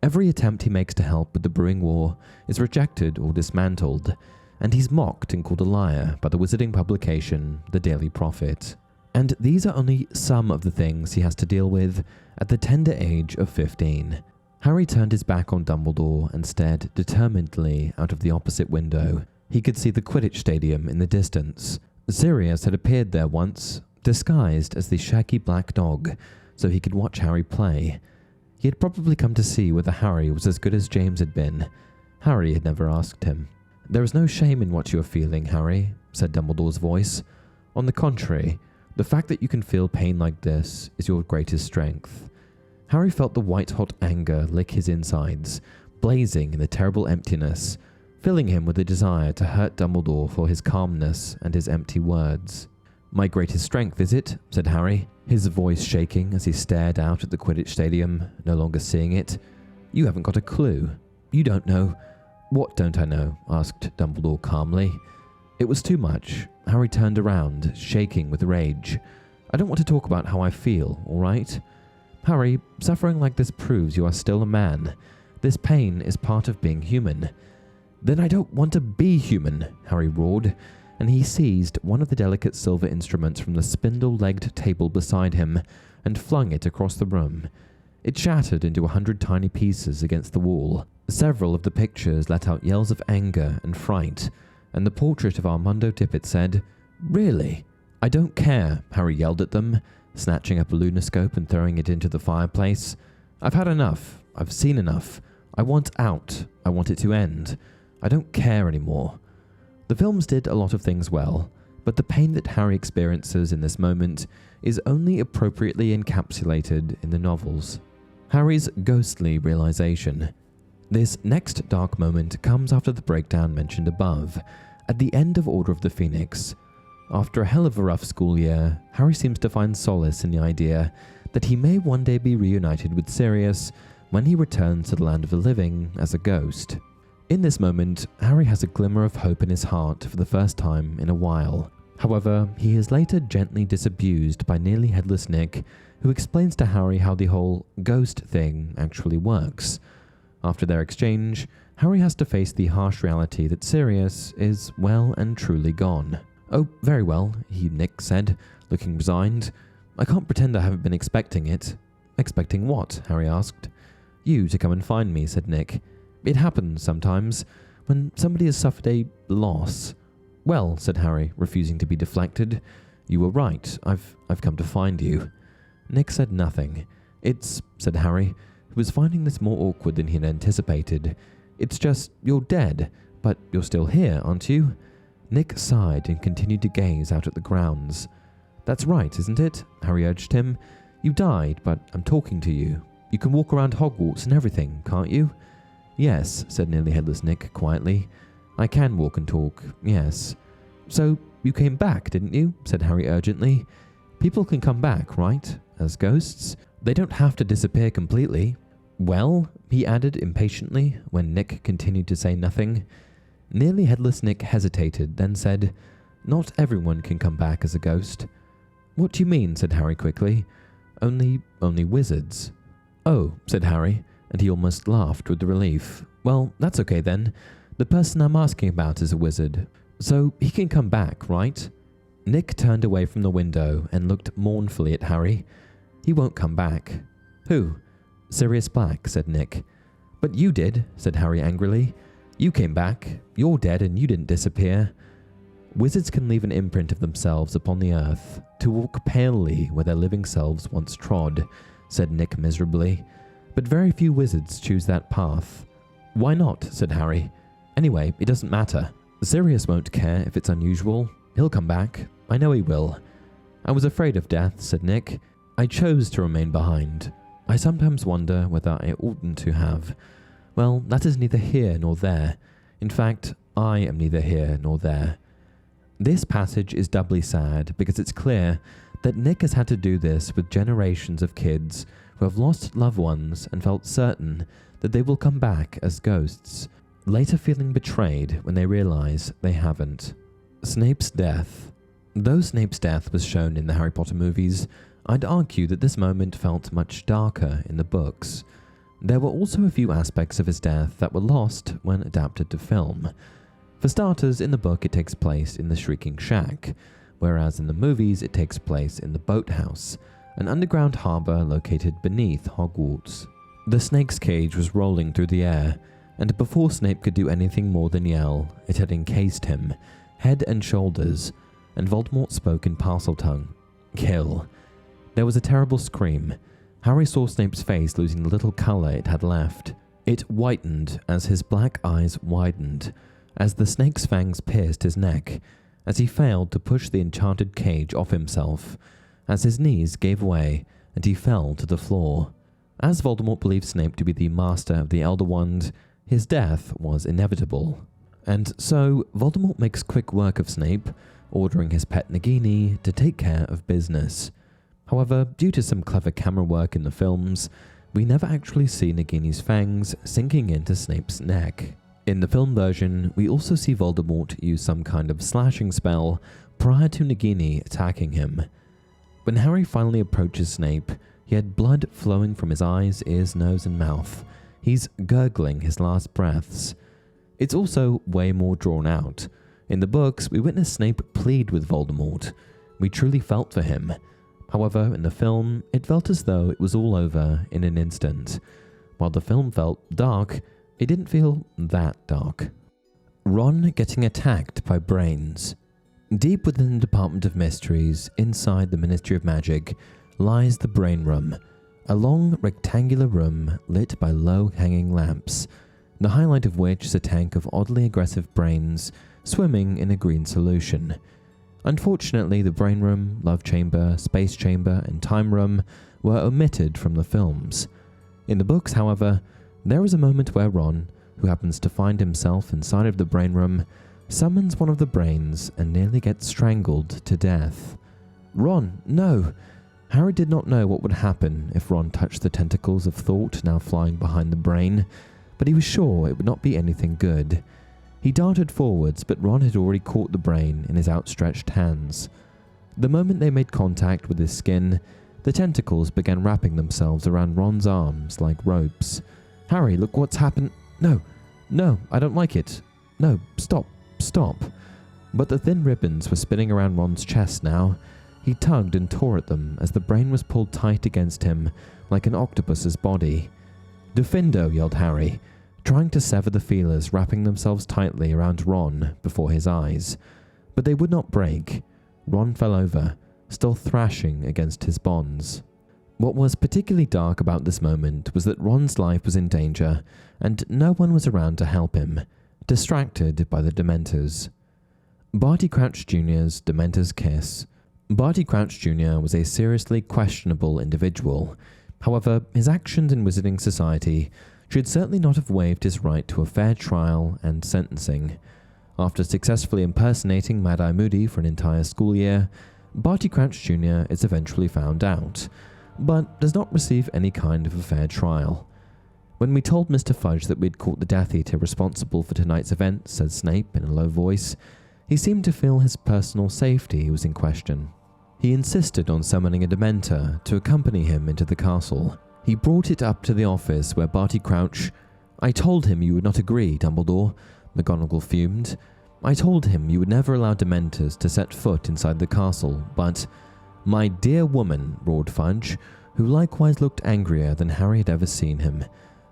Every attempt he makes to help with the brewing war is rejected or dismantled, and he's mocked and called a liar by the wizarding publication, The Daily Prophet. And these are only some of the things he has to deal with at the tender age of 15. Harry turned his back on Dumbledore and stared determinedly out of the opposite window. He could see the Quidditch stadium in the distance. Sirius had appeared there once, disguised as the shaggy black dog, so he could watch Harry play. He had probably come to see whether Harry was as good as James had been. Harry had never asked him. "There is no shame in what you are feeling, Harry," said Dumbledore's voice. "On the contrary, the fact that you can feel pain like this is your greatest strength." Harry felt the white-hot anger lick his insides, blazing in the terrible emptiness, filling him with a desire to hurt Dumbledore for his calmness and his empty words. "My greatest strength, is it?" said Harry, his voice shaking as he stared out at the Quidditch stadium, no longer seeing it. "You haven't got a clue. You don't know." "What don't I know?" asked Dumbledore calmly. It was too much. Harry turned around, shaking with rage. "I don't want to talk about how I feel, all right? Harry, suffering like this proves you are still a man. This pain is part of being human." "Then I don't want to be human," Harry roared, and he seized one of the delicate silver instruments from the spindle-legged table beside him and flung it across the room. It shattered into 100 tiny pieces against the wall. Several of the pictures let out yells of anger and fright, and the portrait of Armando Tippett said, "Really?" "I don't care," Harry yelled at them, snatching up a lunoscope and throwing it into the fireplace. "I've had enough. I've seen enough. I want out. I want it to end. I don't care anymore." The films did a lot of things well, but the pain that Harry experiences in this moment is only appropriately encapsulated in the novels. Harry's ghostly realization. This next dark moment comes after the breakdown mentioned above, at the end of Order of the Phoenix. After a hell of a rough school year, Harry seems to find solace in the idea that he may one day be reunited with Sirius when he returns to the land of the living as a ghost. In this moment, Harry has a glimmer of hope in his heart for the first time in a while. However, he is later gently disabused by nearly headless Nick, who explains to Harry how the whole ghost thing actually works. After their exchange, Harry has to face the harsh reality that Sirius is well and truly gone. "Oh, very well," Nick said, looking resigned. "I can't pretend I haven't been expecting it." "Expecting what?" Harry asked. "You to come and find me," said Nick. "It happens sometimes, when somebody has suffered a loss." "Well," said Harry, refusing to be deflected, "you were right. I've come to find you." Nick said nothing. "It's," said Harry, who was finding this more awkward than he had anticipated. "It's just, you're dead, but you're still here, aren't you?" Nick sighed and continued to gaze out at the grounds. "That's right, isn't it?" Harry urged him. "You died, but I'm talking to you. You can walk around Hogwarts and everything, can't you?" "Yes," said nearly headless Nick quietly. "I can walk and talk, yes." "So you came back, didn't you?" said Harry urgently. "People can come back, right? As ghosts? They don't have to disappear completely." "Well," he added impatiently when Nick continued to say nothing, Nearly headless Nick hesitated, then said, "Not everyone can come back as a ghost." "What do you mean?" said Harry quickly. Only wizards." "Oh," said Harry, and he almost laughed with relief. "Well, that's okay then. The person I'm asking about is a wizard, so he can come back, right?" Nick turned away from the window and looked mournfully at Harry. "He won't come back." "Who?" "Sirius Black," said Nick. "But you did," said Harry angrily. "You came back. You're dead and you didn't disappear." "Wizards can leave an imprint of themselves upon the earth, to walk palely where their living selves once trod," said Nick miserably. "But very few wizards choose that path." "Why not?" said Harry. "Anyway, it doesn't matter. Sirius won't care if it's unusual. He'll come back. I know he will." "I was afraid of death," said Nick. "I chose to remain behind. I sometimes wonder whether I oughtn't to have. Well, that is neither here nor there. In fact, I am neither here nor there." This passage is doubly sad because it's clear that Nick has had to do this with generations of kids who have lost loved ones and felt certain that they will come back as ghosts, later feeling betrayed when they realize they haven't. Snape's death. Though Snape's death was shown in the Harry Potter movies, I'd argue that this moment felt much darker in the books. There were also a few aspects of his death that were lost when adapted to film. For starters, in the book it takes place in the Shrieking Shack, whereas in the movies it takes place in the Boathouse, an underground harbour located beneath Hogwarts. The snake's cage was rolling through the air, and before Snape could do anything more than yell, it had encased him, head and shoulders, and Voldemort spoke in Parseltongue. "Kill." There was a terrible scream. Harry saw Snape's face losing the little colour it had left. It whitened as his black eyes widened, as the snake's fangs pierced his neck, as he failed to push the enchanted cage off himself, as his knees gave way and he fell to the floor. As Voldemort believed Snape to be the master of the Elder Wand, his death was inevitable. And so, Voldemort makes quick work of Snape, ordering his pet Nagini to take care of business. However, due to some clever camera work in the films, we never actually see Nagini's fangs sinking into Snape's neck. In the film version, we also see Voldemort use some kind of slashing spell prior to Nagini attacking him. When Harry finally approaches Snape, he had blood flowing from his eyes, ears, nose, and mouth. He's gurgling his last breaths. It's also way more drawn out. In the books, we witness Snape plead with Voldemort. We truly felt for him. However, in the film, it felt as though it was all over in an instant. While the film felt dark, it didn't feel that dark. Ron getting attacked by brains. Deep within the Department of Mysteries, inside the Ministry of Magic, lies the Brain Room, a long rectangular room lit by low-hanging lamps, the highlight of which is a tank of oddly aggressive brains swimming in a green solution. Unfortunately, the Brain Room, Love Chamber, Space Chamber, and Time Room were omitted from the films. In the books, however, there is a moment where Ron, who happens to find himself inside of the Brain Room, summons one of the brains and nearly gets strangled to death. Ron, no! Harry did not know what would happen if Ron touched the tentacles of thought now flying behind the brain, but he was sure it would not be anything good. He darted forwards, but Ron had already caught the brain in his outstretched hands. The moment they made contact with his skin, the tentacles began wrapping themselves around Ron's arms like ropes. "Harry, look what's happened." No, I don't like it. No, stop. But the thin ribbons were spinning around Ron's chest now. He tugged and tore at them as the brain was pulled tight against him like an octopus's body. "Diffindo," yelled Harry, trying to sever the feelers wrapping themselves tightly around Ron before his eyes. But they would not break. Ron fell over, still thrashing against his bonds. What was particularly dark about this moment was that Ron's life was in danger, and no one was around to help him, distracted by the Dementors. Barty Crouch Jr.'s Dementor's Kiss. Barty Crouch Jr. was a seriously questionable individual. However, his actions in Wizarding Society should certainly not have waived his right to a fair trial and sentencing. After successfully impersonating Mad-Eye Moody for an entire school year, Barty Crouch Jr. is eventually found out, but does not receive any kind of a fair trial. "When we told Mr. Fudge that we'd caught the Death Eater responsible for tonight's event," said Snape in a low voice, "he seemed to feel his personal safety was in question. He insisted on summoning a dementor to accompany him into the castle. He brought it up to the office where Barty Crouch—" "I told him you would not agree, Dumbledore," McGonagall fumed. "I told him you would never allow dementors to set foot inside the castle, but—" "My dear woman," roared Fudge, who likewise looked angrier than Harry had ever seen him.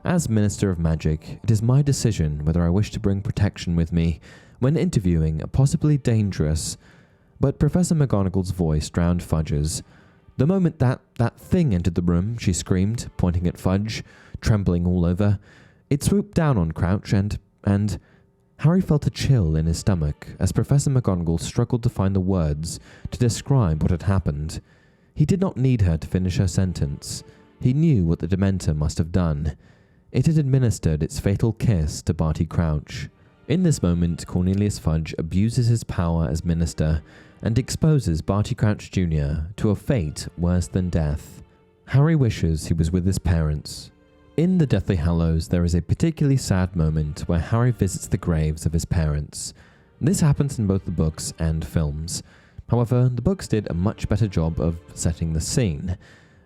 "As Minister of Magic, it is my decision whether I wish to bring protection with me when interviewing a possibly dangerous—" But Professor McGonagall's voice drowned Fudge's. "The moment that thing entered the room," she screamed, pointing at Fudge, trembling all over, "it swooped down on Crouch and... Harry felt a chill in his stomach as Professor McGonagall struggled to find the words to describe what had happened. He did not need her to finish her sentence. He knew what the Dementor must have done. It had administered its fatal kiss to Barty Crouch. In this moment, Cornelius Fudge abuses his power as minister and exposes Barty Crouch Jr. to a fate worse than death. Harry wishes he was with his parents. In the Deathly Hallows, there is a particularly sad moment where Harry visits the graves of his parents. This happens in both the books and films. However, the books did a much better job of setting the scene,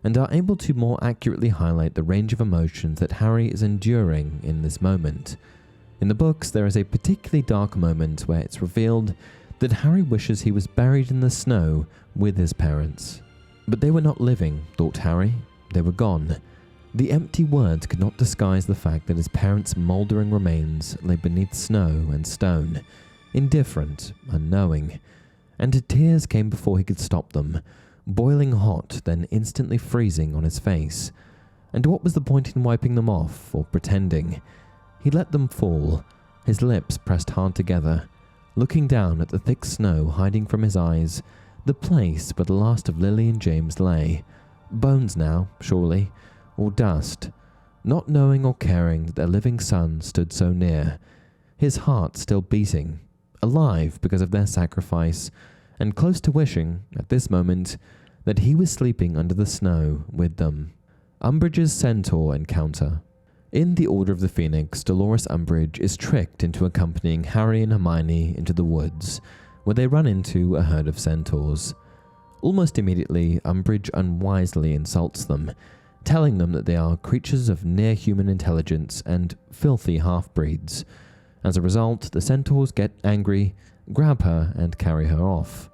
and are able to more accurately highlight the range of emotions that Harry is enduring in this moment. In the books, there is a particularly dark moment where it's revealed that Harry wishes he was buried in the snow with his parents. But they were not living, thought Harry. They were gone. The empty words could not disguise the fact that his parents' mouldering remains lay beneath snow and stone, indifferent, unknowing, and tears came before he could stop them, boiling hot, then instantly freezing on his face. And what was the point in wiping them off, or pretending? He let them fall, his lips pressed hard together, looking down at the thick snow hiding from his eyes, the place where the last of Lily and James lay. Bones now, surely, or dust, not knowing or caring that their living son stood so near, his heart still beating, alive because of their sacrifice, and close to wishing, at this moment, that he was sleeping under the snow with them. Umbridges Centaur encounter. In the Order of the Phoenix, Dolores Umbridge is tricked into accompanying Harry and Hermione into the woods, where they run into a herd of centaurs. Almost immediately, Umbridge unwisely insults them, telling them that they are creatures of near-human intelligence and filthy half-breeds. As a result, the centaurs get angry, grab her, and carry her off.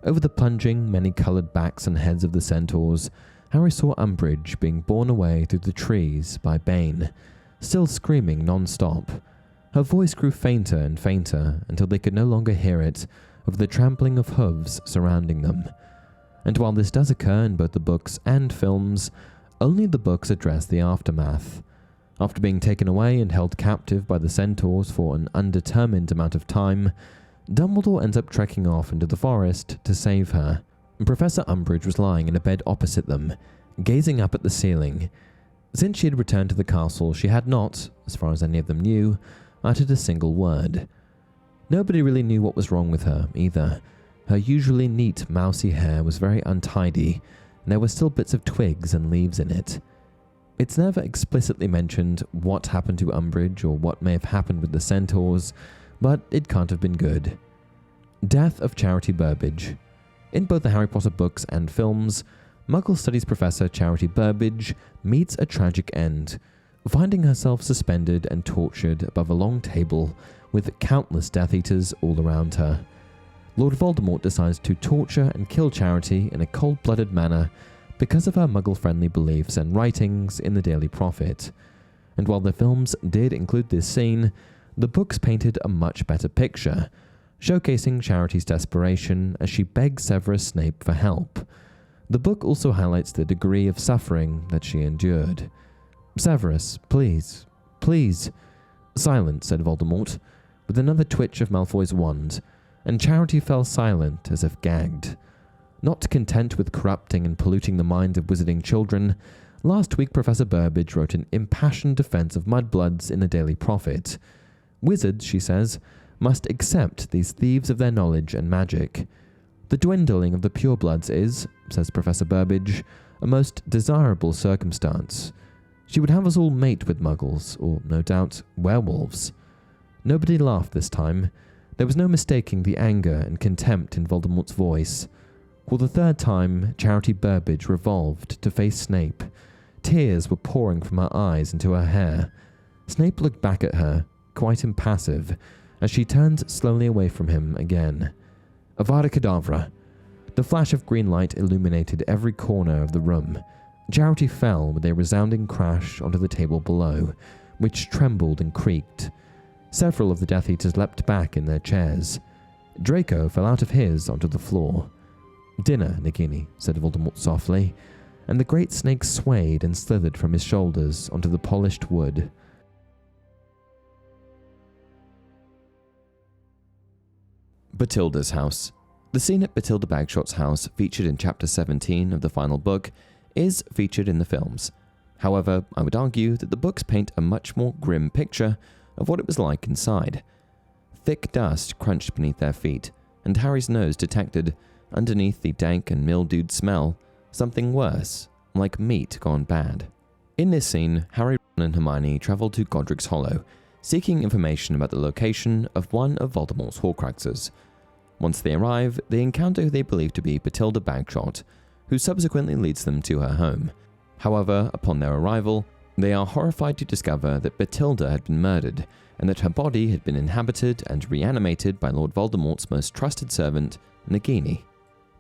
Over the plunging, many-coloured backs and heads of the centaurs, Harry saw Umbridge being borne away through the trees by Bane, still screaming non-stop. Her voice grew fainter and fainter until they could no longer hear it over the trampling of hooves surrounding them. And while this does occur in both the books and films, only the books address the aftermath. After being taken away and held captive by the centaurs for an undetermined amount of time, Dumbledore ends up trekking off into the forest to save her. Professor Umbridge was lying in a bed opposite them, gazing up at the ceiling. Since she had returned to the castle, she had not, as far as any of them knew, uttered a single word. Nobody really knew what was wrong with her, either. Her usually neat, mousy hair was very untidy, and there were still bits of twigs and leaves in it. It's never explicitly mentioned what happened to Umbridge or what may have happened with the centaurs, but it can't have been good. Death of Charity Burbage. In both the Harry Potter books and films, Muggle Studies professor Charity Burbage meets a tragic end, finding herself suspended and tortured above a long table with countless Death Eaters all around her. Lord Voldemort decides to torture and kill Charity in a cold-blooded manner because of her Muggle-friendly beliefs and writings in the Daily Prophet. And while the films did include this scene, the books painted a much better picture, showcasing Charity's desperation as she begs Severus Snape for help. The book also highlights the degree of suffering that she endured. "Severus, please, please." "Silence," said Voldemort, with another twitch of Malfoy's wand, and Charity fell silent as if gagged. Not content with corrupting and polluting the minds of wizarding children, last week Professor Burbage wrote an impassioned defense of mudbloods in the Daily Prophet. Wizards, she says, must accept these thieves of their knowledge and magic. The dwindling of the purebloods is, says Professor Burbage, a most desirable circumstance. She would have us all mate with muggles, or no doubt, werewolves. Nobody laughed this time. There was no mistaking the anger and contempt in Voldemort's voice. For the third time, Charity Burbage revolved to face Snape. Tears were pouring from her eyes into her hair. Snape looked back at her, quite impassive, as she turned slowly away from him again. Avada Kedavra! The flash of green light illuminated every corner of the room. Charity fell with a resounding crash onto the table below, which trembled and creaked. Several of the Death Eaters leapt back in their chairs. Draco fell out of his onto the floor. "Dinner, Nagini," said Voldemort softly, and the great snake swayed and slithered from his shoulders onto the polished wood. Batilda's house. The scene at Batilda Bagshot's house, featured in Chapter 17 of the final book, is featured in the films. However, I would argue that the books paint a much more grim picture of what it was like inside. Thick dust crunched beneath their feet, and Harry's nose detected, underneath the dank and mildewed smell, something worse, like meat gone bad. In this scene, Harry, Ron and Hermione travel to Godric's Hollow, seeking information about the location of one of Voldemort's Horcruxes. Once they arrive, they encounter who they believe to be Batilda Bagshot, who subsequently leads them to her home. However, upon their arrival, they are horrified to discover that Batilda had been murdered, and that her body had been inhabited and reanimated by Lord Voldemort's most trusted servant, Nagini.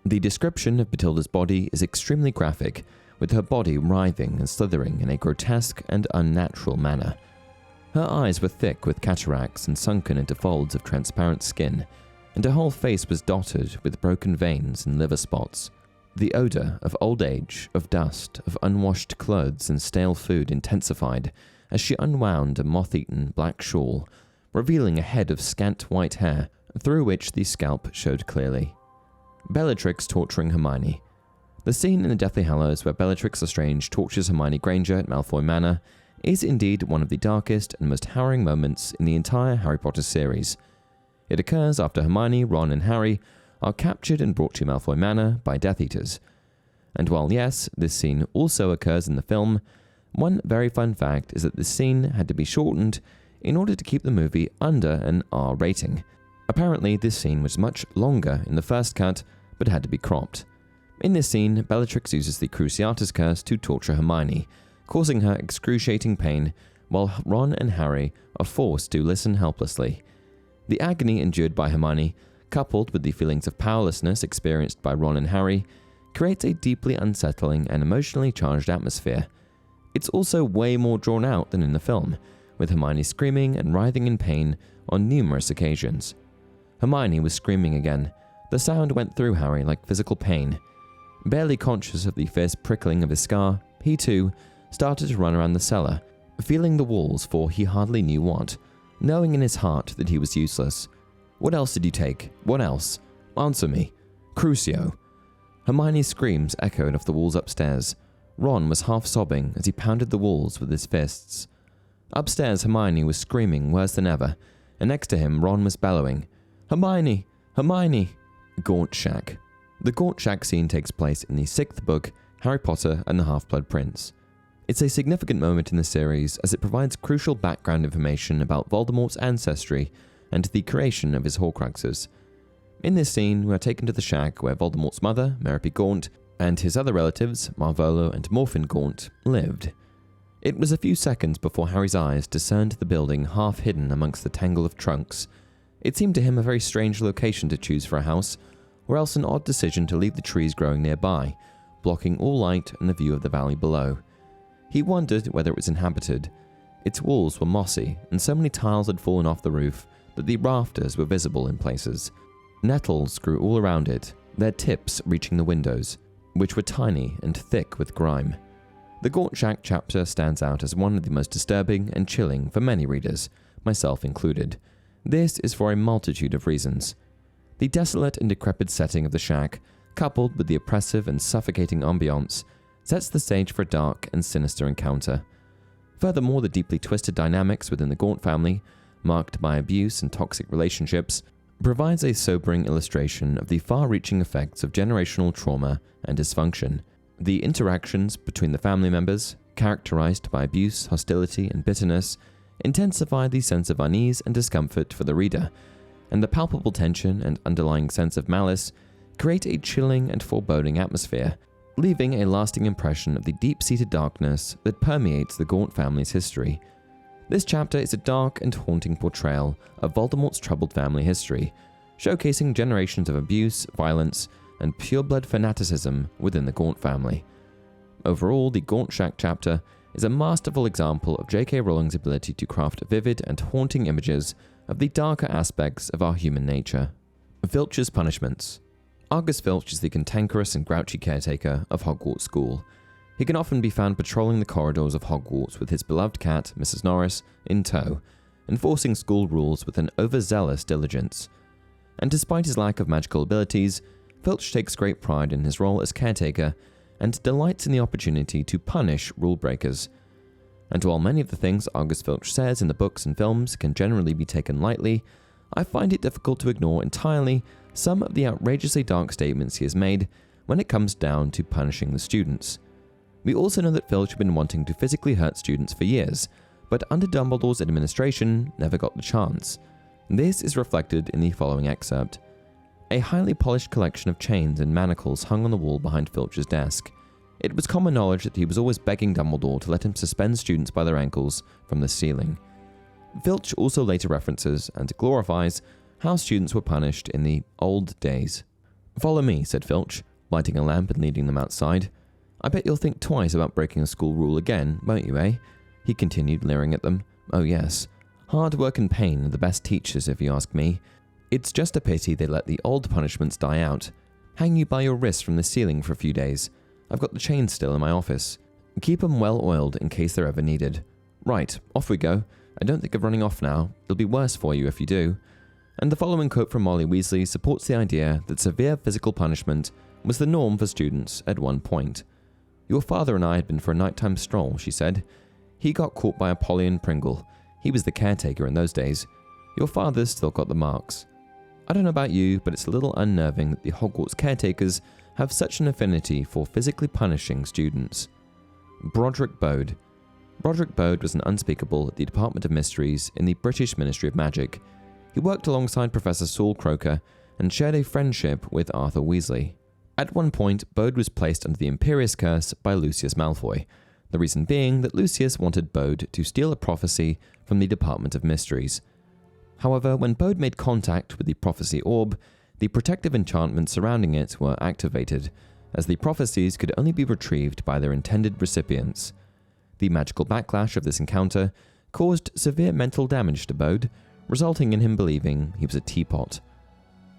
The description of Batilda's body is extremely graphic, with her body writhing and slithering in a grotesque and unnatural manner. Her eyes were thick with cataracts and sunken into folds of transparent skin, and her whole face was dotted with broken veins and liver spots. The odor of old age, of dust, of unwashed clothes and stale food intensified as she unwound a moth-eaten black shawl, revealing a head of scant white hair through which the scalp showed clearly. Bellatrix torturing Hermione. The scene in the Deathly Hallows where Bellatrix Lestrange tortures Hermione Granger at Malfoy Manor is indeed one of the darkest and most harrowing moments in the entire Harry Potter series. It occurs after Hermione, Ron and Harry are captured and brought to Malfoy Manor by Death Eaters. And while yes, this scene also occurs in the film, one very fun fact is that this scene had to be shortened in order to keep the movie under an R rating. Apparently, this scene was much longer in the first cut, but had to be cropped. In this scene, Bellatrix uses the Cruciatus Curse to torture Hermione, causing her excruciating pain, while Ron and Harry are forced to listen helplessly. The agony endured by Hermione, coupled with the feelings of powerlessness experienced by Ron and Harry, creates a deeply unsettling and emotionally charged atmosphere. It's also way more drawn out than in the film, with Hermione screaming and writhing in pain on numerous occasions. Hermione was screaming again. The sound went through Harry like physical pain. Barely conscious of the fierce prickling of his scar, he too started to run around the cellar, feeling the walls for he hardly knew what, knowing in his heart that he was useless. What else did you take? What else? Answer me. Crucio. Hermione's screams echoed off the walls upstairs. Ron was half sobbing as he pounded the walls with his fists. Upstairs, Hermione was screaming worse than ever, and next to him, Ron was bellowing, "Hermione! Hermione!" Gaunt Shack. The Gaunt Shack scene takes place in the 6th book, Harry Potter and the Half-Blood Prince. It's a significant moment in the series as it provides crucial background information about Voldemort's ancestry and the creation of his Horcruxes. In this scene, we are taken to the shack where Voldemort's mother, Merrippy Gaunt, and his other relatives, Marvolo and Morphin Gaunt, lived. It was a few seconds before Harry's eyes discerned the building half hidden amongst the tangle of trunks. It seemed to him a very strange location to choose for a house, or else an odd decision to leave the trees growing nearby, blocking all light and the view of the valley below. He wondered whether it was inhabited. Its walls were mossy, and so many tiles had fallen off the roof that the rafters were visible in places. Nettles grew all around it, their tips reaching the windows, which were tiny and thick with grime. The Gaunt Shack chapter stands out as one of the most disturbing and chilling for many readers, myself included. This is for a multitude of reasons. The desolate and decrepit setting of the shack, coupled with the oppressive and suffocating ambiance, sets the stage for a dark and sinister encounter. Furthermore, the deeply twisted dynamics within the Gaunt family, marked by abuse and toxic relationships, provides a sobering illustration of the far-reaching effects of generational trauma and dysfunction. The interactions between the family members, characterized by abuse, hostility, and bitterness, intensify the sense of unease and discomfort for the reader, and the palpable tension and underlying sense of malice create a chilling and foreboding atmosphere, leaving a lasting impression of the deep-seated darkness that permeates the Gaunt family's history. This chapter is a dark and haunting portrayal of Voldemort's troubled family history, showcasing generations of abuse, violence, and pure-blood fanaticism within the Gaunt family. Overall, the Gaunt Shack chapter is a masterful example of J.K. Rowling's ability to craft vivid and haunting images of the darker aspects of our human nature. Filch's punishments. Argus Filch is the cantankerous and grouchy caretaker of Hogwarts School. He can often be found patrolling the corridors of Hogwarts with his beloved cat, Mrs. Norris, in tow, enforcing school rules with an overzealous diligence. And despite his lack of magical abilities, Filch takes great pride in his role as caretaker and delights in the opportunity to punish rule breakers. And while many of the things Argus Filch says in the books and films can generally be taken lightly, I find it difficult to ignore entirely some of the outrageously dark statements he has made when it comes down to punishing the students. We also know that Filch had been wanting to physically hurt students for years, but under Dumbledore's administration never got the chance. This is reflected in the following excerpt. A highly polished collection of chains and manacles hung on the wall behind Filch's desk. It was common knowledge that he was always begging Dumbledore to let him suspend students by their ankles from the ceiling. Filch also later references and glorifies how students were punished in the old days. "Follow me," said Filch, lighting a lamp and leading them outside. "I bet you'll think twice about breaking a school rule again, won't you, eh?" He continued, leering at them. "Oh yes. Hard work and pain are the best teachers, if you ask me. It's just a pity they let the old punishments die out. Hang you by your wrists from the ceiling for a few days. I've got the chains still in my office. Keep them well oiled in case they're ever needed. Right, off we go. I don't think of running off now. It'll be worse for you if you do." And the following quote from Molly Weasley supports the idea that severe physical punishment was the norm for students at one point. "Your father and I had been for a nighttime stroll," she said. "He got caught by Apollyon Pringle. He was the caretaker in those days. Your father's still got the marks. I don't know about you, but it's a little unnerving that the Hogwarts caretakers have such an affinity for physically punishing students." Brodric Bod. Brodric Bod was an unspeakable at the Department of Mysteries in the British Ministry of Magic. He worked alongside Professor Saul Croker and shared a friendship with Arthur Weasley. At one point, Bod was placed under the Imperious Curse by Lucius Malfoy, the reason being that Lucius wanted Bod to steal a prophecy from the Department of Mysteries. However, when Bod made contact with the prophecy orb, the protective enchantments surrounding it were activated, as the prophecies could only be retrieved by their intended recipients. The magical backlash of this encounter caused severe mental damage to Bod, resulting in him believing he was a teapot.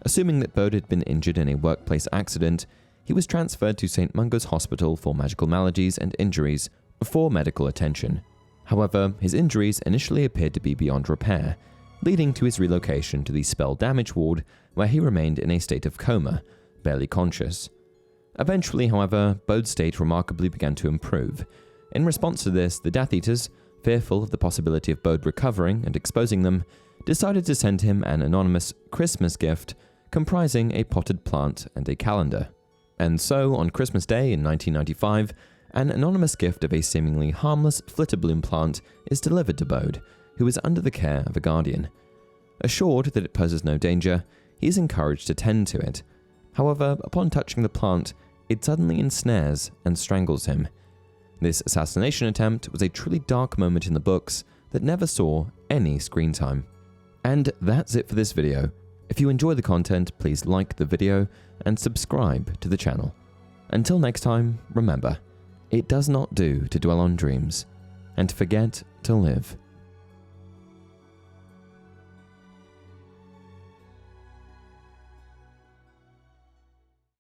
Assuming that Bod had been injured in a workplace accident, he was transferred to St. Mungo's Hospital for Magical Maladies and Injuries for medical attention. However, his injuries initially appeared to be beyond repair, leading to his relocation to the spell damage ward, where he remained in a state of coma, barely conscious. Eventually, however, Bod's state remarkably began to improve. In response to this, the Death Eaters, fearful of the possibility of Bod recovering and exposing them, decided to send him an anonymous Christmas gift comprising a potted plant and a calendar. And so, on Christmas Day in 1995, an anonymous gift of a seemingly harmless flitterbloom plant is delivered to Bod, who is under the care of a guardian. Assured that it poses no danger, he is encouraged to tend to it. However, upon touching the plant, it suddenly ensnares and strangles him. This assassination attempt was a truly dark moment in the books that never saw any screen time. And that's it for this video. If you enjoy the content, please like the video and subscribe to the channel. Until next time, remember, it does not do to dwell on dreams and forget to live.